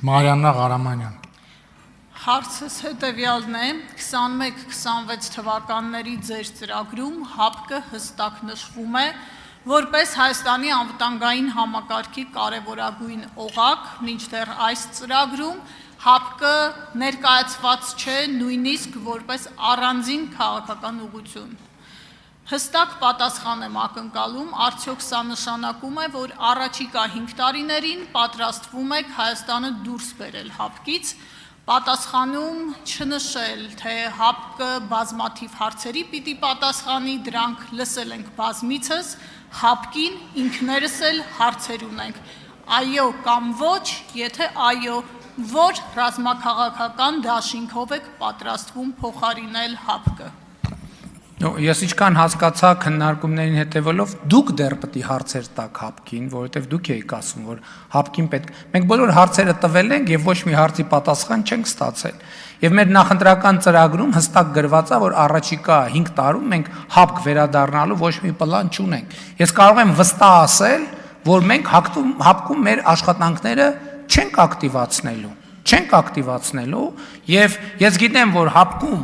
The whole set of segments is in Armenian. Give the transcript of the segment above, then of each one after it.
Մարիաննա Ղարամանյան։ Հարցս հետևյալն է, 21-26 թվականների ձեր ծրագրում ՀԱՊԿ-ը հստակ նշվում է, որպես Հայաստանի անվտանգային համակարգի կարևորագույն օղակ, մինչդեռ այս ծրագրում ՀԱՊԿ-ը ներկայացված չէ նույնիսկ որպես առանձին քաղաքական ուղղություն։ Հստակ պատասխան եմ ակնկալում, արդյոք սա նշանակում է, որ առաջիկա 5 տարիներին պատրաստվում եք Հայաստանը դուրս բերել ՀԱՊԿ-ից, պատասխանում չնշել, թե ՀԱՊԿ-ը բազմաթիվ հարցերի պիտի պատասխանի, դրանք լսել ենք բազմիցս, ՀԱՊԿ-ին ինքներս էլ հարցեր ունենք, այո կամ ոչ, եթե այո, որ ռազմաքաղաքական դաշինքով եք պատրաստվում փոխարինել ՀԱՊԿ-ը։ Ես ինչքան հասկացա քննարկումներին հետևելով, դուք դեռ պետք է հարցեր տաք ՀԱՊԿ-ին, որովհետև դուք եք ասում, որ ՀԱՊԿ-ին պետք։ Մենք բոլոր հարցերը տվել ենք եւ ոչ մի հարցի պատասխան չենք ստացել։ Եվ մեր նախընտրական ծրագրում հստակ գրված է, որ առաջիկա 5 տարում մենք ՀԱՊԿ վերադառնալու ոչ մի պլան չունենք։ Ես կարող եմ վստահ ասել, որ մենք ՀԱՊԿ-ում մեր աշխատանքները չենք ակտիվացնելու եւ ես գիտեմ, որ ՀԱՊԿ-ում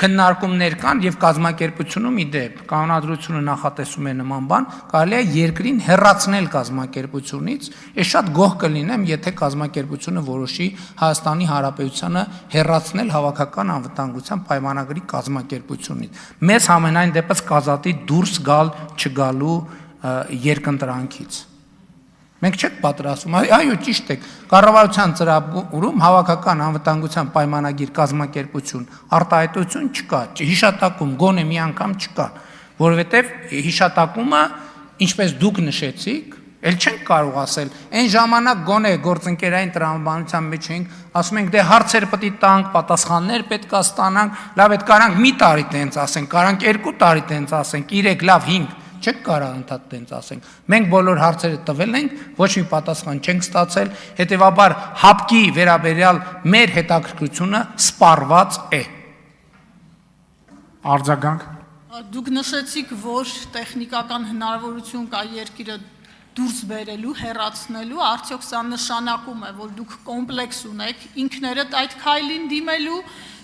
քննարկումներ կան եւ կազմակերպությունում իդեպ կանոնադրությունը նախատեսում է նման բան, կարելի է երկրին հեռացնել կազմակերպությունից, ես շատ գոհ կլինեմ, եթե կազմակերպությունը որոշի Հայաստանի Հանրապետությանը հեռացնել հավաքական անվտանգության պայմանագրի կազմակերպությունից։ Մեզ համենայն դեպս կազատի դուրս գալ չգալու երկընտրանքից։ Մենք չենք պատրաստվում, այո, ճիշտ եք, կառավարության ծրագրում հավաքական անվտանգության պայմանագիր կազմակերպություն արտահայտություն չկա, հիշատակում գոնե մի անգամ չկա, որովհետև հիշատակումը, ինչպես դուք նշեցիք, էլ չենք կարող ասել, այն ժամանակ գոնե գործընկերային տրամաբանության մեջ էինք, ասում ենք դե հարցեր պետք է տանք, պատասխաններ պետք է ստանանք, լավ այդ կարանք մի տարի տենց ասենք, կարանք 2 տարի տենց ասենք, 3, լավ 5 չեք կարող ընդհանուր տենց ասենք։ Մենք բոլոր հարցերը տվել ենք, ոչ մի պատասխան չենք ստացել, հետևաբար ՀԱՊԿ-ի վերաբերյալ մեր հետաքրքրությունը սպառված է։ Արձագանք։ Դուք նշեցիք, որ տեխնիկական հնարավորություն կա երկիրը դուրս բերելու, հեռացնելու, արդյոք սա նշանակում է, որ դուք կոմպլեքս ունեք ինքներդ այդ քայլին դիմելու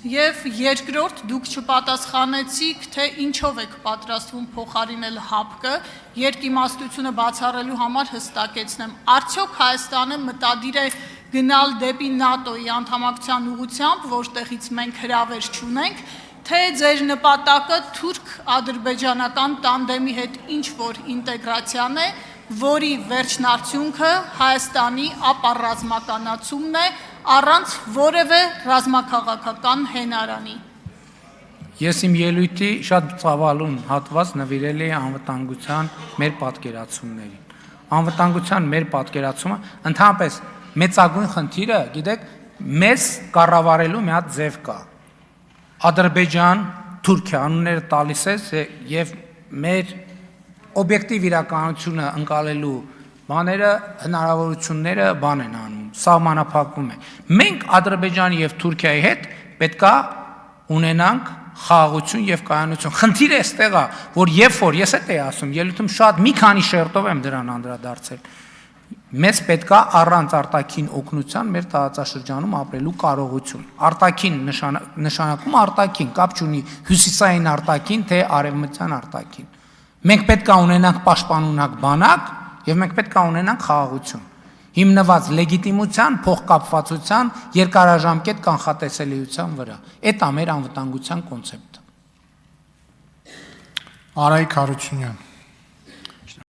եւ երկրորդ դուք չպատասխանեցիք, թե ինչով եք պատրաստվում փոխարինել ՀԱՊԿ-ը, երկիմաստությունը բացառելու համար հստակեցնեմ, արդյոք Հայաստանը մտադիր է գնալ դեպի ՆԱՏՕ-ի անդամակցության ուղղությամբ, որտեղից մենք հրավեր չունենք, թե ձեր նպատակը թուրք-ադրբեջանական տանդեմի հետ ինչ-որ ինտեգրացիան է, որի վերջնարդյունքը Հայաստանի ապառազմականացումն է առանց որևէ ռազմաքաղաքական հենարանի։ Ես իմ ելույթի շատ ծավալուն հատված նվիրել էի անվտանգության մեր պատկերացումներին։ Անվտանգության մեր պատկերացումը ընդհանրապես մեծագույն խնդիրը, գիտեք, մեզ կառավարելու մի հատ ձև կա։ Ադրբեջան, Թուրքիա անունները տալիս ես եւ մեր օբյեկտիվ իրականությունը ընկալելու բաները, հնարավորությունները բան են անում, սահմանափակվում է։ Մենք Ադրբեջանի եւ Թուրքիայի հետ պետքա ունենանք խաղաղություն եւ կայունություն։ Խնդիրը այստեղ է, որ երբ որ ես էի ասում, ելույթում շատ մի քանի շերտով եմ դրան անդրադարձել։ Մեզ պետքա առանց արտաքին օգնության մեր տարածաշրջանում ապրելու կարողություն։ Արտաքին նշանակում արտաքին, կապ չունի հյուսիսային արտաքին, թե արևմտյան արտաքին։ Մենք պետք է ունենանք պաշտպանունակ բանակ եւ մենք պետք է ունենանք խաղաղություն հիմնված լեգիտիմության, փոխկապվածության, երկարաժամկետ կանխատեսելիության վրա։ Այդ է մեր անվտանգության կոնցեպտը։ Արայիկ Հարությունյան։